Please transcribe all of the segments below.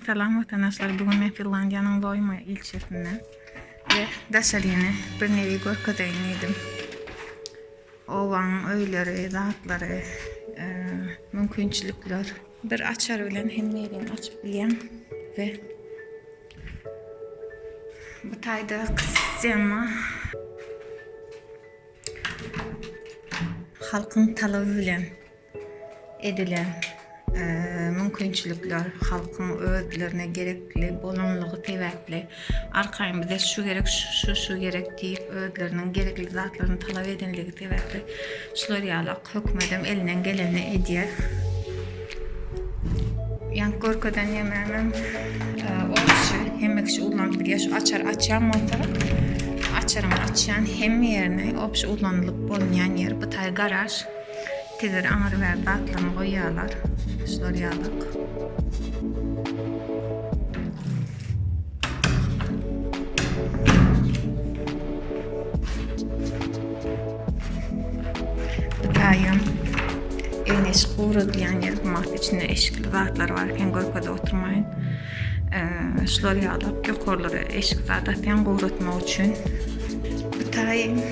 Salam vatandaşlar, bugün ben Finlandiya'nın Loima ilçesinden ve Daşalin'e bir nevi görkadayınıydım. Ovan, öyleri, dağıtları, mümkünçülükler. Bir açar bilen hem yerini açıp bilen ve bu tayda kısıcama halkın talebi bilen edilen mümkünçülükler, halkın öğütlerine gerekli, bolonluğu tevekli, arkayın bize şu gerek, şu gerek deyip öğütlerinin gerekli zatlarını talep edenliği tevekli şular yalak hükmedem elinden geleni ediyor. Yani korkudan yemeğim o kişi hem kişi kullanılıyor, şu açar motoru açarım açan hem yerine o kişi kullanılıp bulunyan yer bu tay garaj tezer anır verdi atlarını koyarlar şular yalak. Bu tayım evin eşik uğradıyan yer bu mahdi içinde eşikli zatlar varken gorkada oturmayın. Şular yalak yukarıları eşik zaten uğratma için. Bu tayım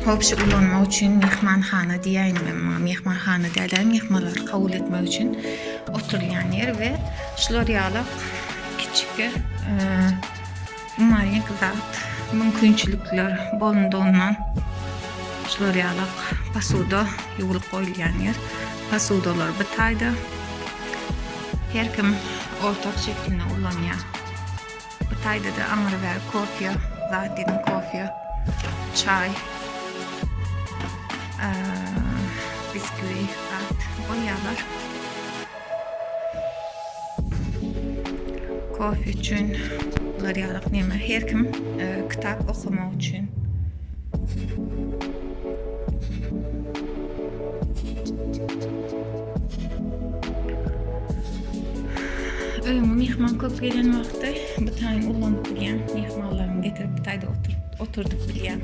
hopşu kullanma için mehmanhane diyeyim ben, mehmanhane derler, mehmanlar kabul etmek için oturulan yer ve şular yalak küçük umarım zat mümkünçülükler bulunduğundan şular yalak pasuda yuvulup koyulan yer. Pasudalar bu tayda her kim ortak şeklinde kullanıyor. Bu tayda da anır ver kofiye, zaten kofiye, çay, bisküvi, koyarlar. Kofi için bunlar yalak neyme. Her kim kitap okuma için. Mehman köp gelen vakti bu tayın kullanıp bilen mehmanlarını getirip bu tayda oturduk bilen.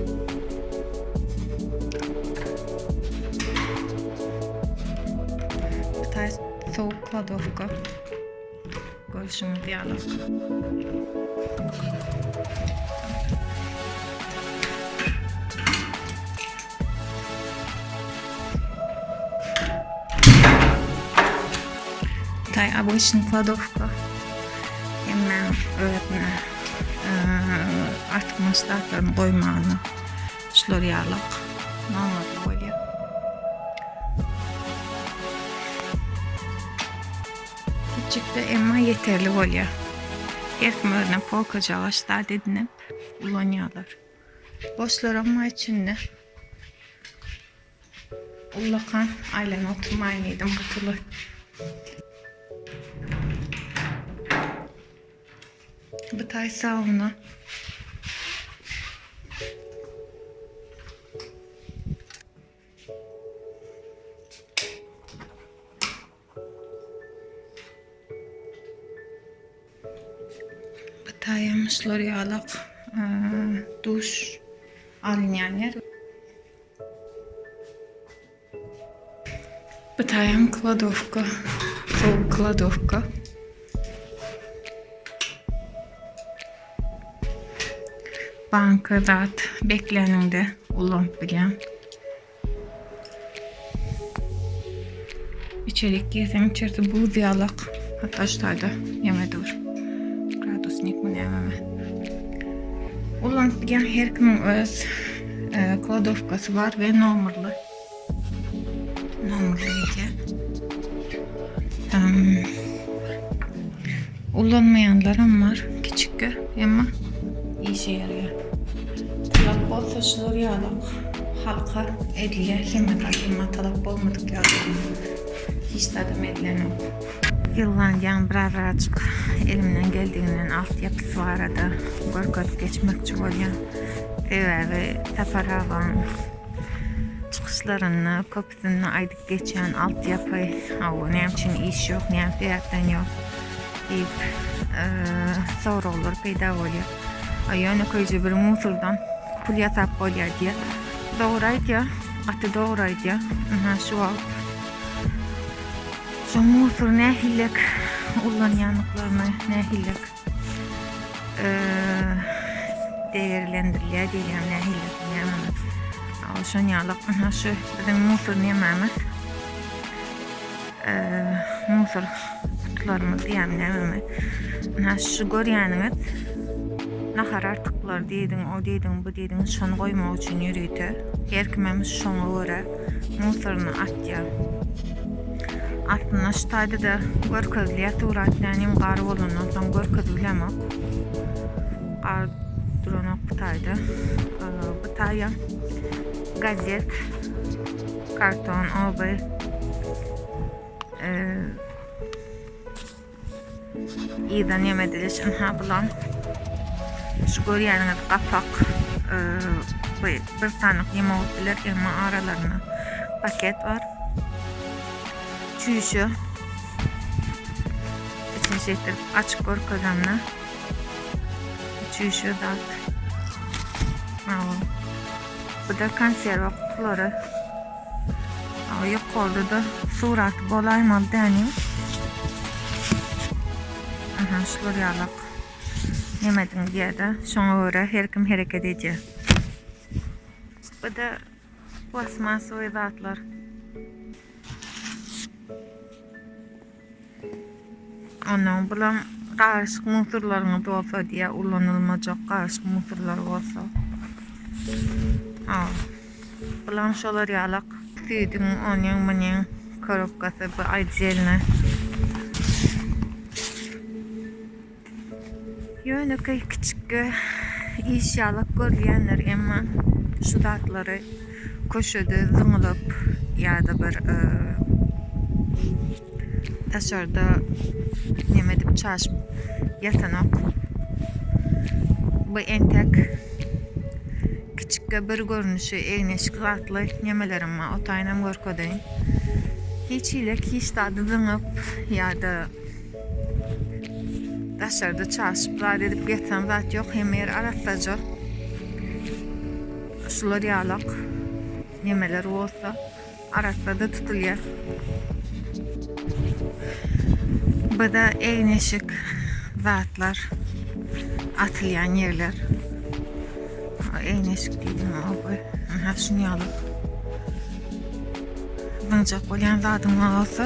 Bu tay soğuk kladovka. Görüşümüz yalak. Tay обычный кладовка. Hemen öğretmen artık masraflarını koymağını şular yalak. Normal böyle. Küçük de ama yeterli oluyor. Her kim örneğin polkaca ağaçlar dedinip kullanıyorlar. Boşlar ama içinde ulakan ailen oturmayınıydım katılı. Bu tay sauna. Bu tayım şular yalak duş alınyan yer. Bu tayım kladovka, soğuk kladovka. Banka zat beklenende ulanıp bilen. İçerik girsen içeride buz yalak. Hatta şurada yemedi var. Gradusnik mi yememe. Ulanıp bilen her kimin öz kladovkası var ve numaralı. Numaralı eki. Ulanmayanlarım var. Küçük ama işe yarıyor. Talap olsa şular yalak. Halka ediliyor. Hemen talap olmadık yazdım. Hiç tadım edilen yok. Finlandiya'nın birazcık elimden geldiğinden altyapısı var arada. Gorkot geçmekçi olan ve sefer havan çıkışlarını, köprüsünü aydık geçen altyapı ne için iş yok, ne fiyattan yok deyip soru olur, peyda oluyor. Yani koyucu bir musuldan pul yasap oluyor diye. Doğraydı ya, atı doğraydı ya. Şu an. Şu musul ne hillek ullanyanlıklarını nähillik değerlendirilýär diýen nähillik näme. Şoň ýalyk ana şu bizim musor nämämiz? Musor kutularymız diýen näme? Ana şu görýäniňiz nahar artyklary diýdiň, o diýdiň, bu diýdiň şonu goýmak üçin ýürüýte. Her kimimiz şoňa görä musoryny atýar. Aslında şu taýda da görkezliýär turatlanym gary bolandan soň görkezlemek. Gar duranok bu taýda. Bu taýda gazet, karton, oby, ýa-da näme diýiş, bulan şu görýäniňiz gapak, bir tanyk ýemek biler, emma aralaryna paket var. Çüýüşü içine şeýtir açyk görkezlemle çüýüşü dat. Bu da konserve kutuları. Ýokarda da surat bolaýmaly dänim. Şular ýalyk. Nemediň diýerde şoňa görä her kim hereket edýär. Bu da plastmasowy zatlar. Ondan bulan garyşyk musorlaryňyz bolsa diýe ullanylmajak garyşyk musorlar bolsa. Bulan şolar ýalyk. Süýdüň onuň munyň koropkasy bu aýjelne. Ýöne kiçik iş ýalyk görýänler, emma şu datlary köşede zyňylyp ýa-da bir taşarda näme diýip çaşyp ýatanok. Bu entek kiçikkä bir görnüşi egneşik zatly nämelerim bar. Otaýnam görkedeň. Hiç ilek hiç tadı zyňyp ýa-da taşarda çaşyp zat edip getsem zat ýok, hem yer aratsaja şular ýalyk nämeler bolsa aratsada tutulýar. Bu da egneşik zatlar atylýan ýerler. Egneşik diýdim oby. Şunu ýalyk. Zyňjak bolýan zadyň bolsa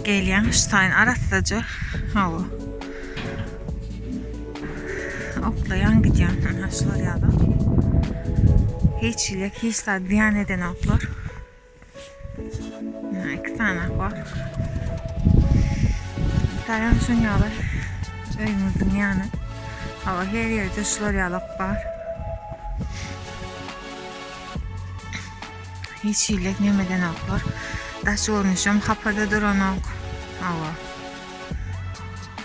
gelýän ştaýyn aratsaja oklayan gidýän. Şular ýalyk. Hiç ilek hiç da diýen eden oklar. İki tane var. Taýan şoň ýalyk. Öýümizdiň ýany. Her ýerde şular ýalyk bar. Hiç ilek nämeden oklar. Daş görnüşüm hapada duranok.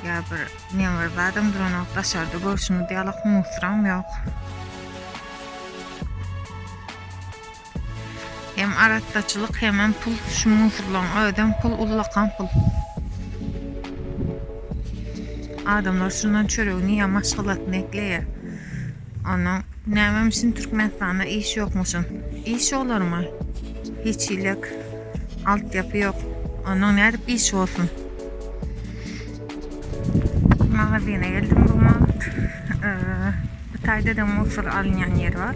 Ya bir näme badam duranok daşarda görşüňiz diýerlik musoram ýok. Hem aratdaçylyk hem pul şu musorlaryň öýden pul ullakan pul. Adamlar şundan çöreğini ya maşgalatını ekleýär. Ana nämemişin Türkmenistanda iş ýokmuşyn. İş olarmy? Hiç ilek altyapy ýok. Ana nädip iş bolsun? Magazine geldim bu magt. Bu taýda da musor alınýan yer var.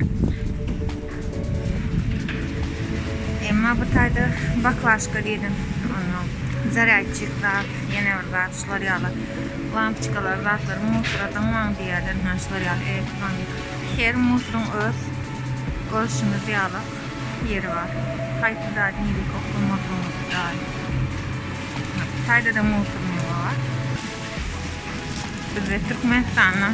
Emma bu taýda baklajka diýdim. Ana zaryadçyk zat, ýene bir zat şular ýalyk. Lampçykalar zatlar musoradan maň diýerler, şular ýalyk. Her musoryň öz görşüňiz ýalyk ýeri var. Haýsy da diýdik oklanmagyňyz daýy. Taýda da musor var. Bizde Türkmenistanda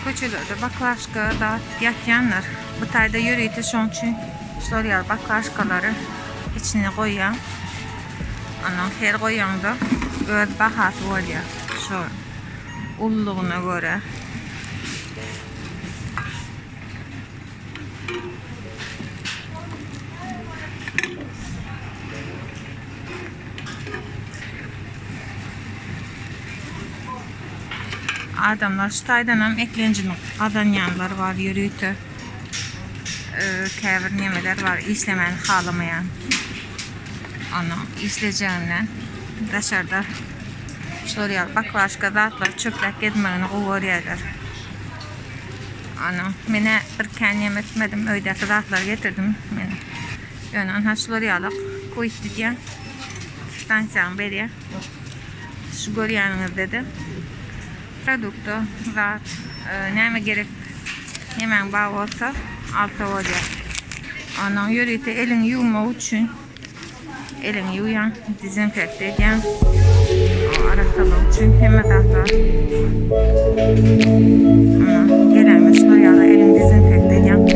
köçelerde baklajka da ýatýanlar. Bu taýda ýürüýte şoň üçin şular ýalyk baklajkalary içine goýýan. Ana her goýýanda öz bahasy bolýar. Şu ullugyna görä. Adamlar şu taýdanam eklenjilik adanýanlar var, ýürüýte. Käbir nämeler var, işlemeni halamayan. Ana işlejänden dışarıda L'Oreal baklaşka zatlar çöplek gitmegini gowarýarlar. Ana mene bir kendim etmedim, öýdäki zatlar getirdim mene. Ýönen haş L'Oreal koýdy diýen stansiýaň berýär. Şu görýäniňiz dedi. Produktu zat näme gerek hemen bağ olsa alta bolýar. Ana ýörite elini yuwmak üçin elini yuyan, dezenfekte edýän araklamak üçin hemme zatlar. Gelenmiş L'Oreal'a elini dezenfekte edýän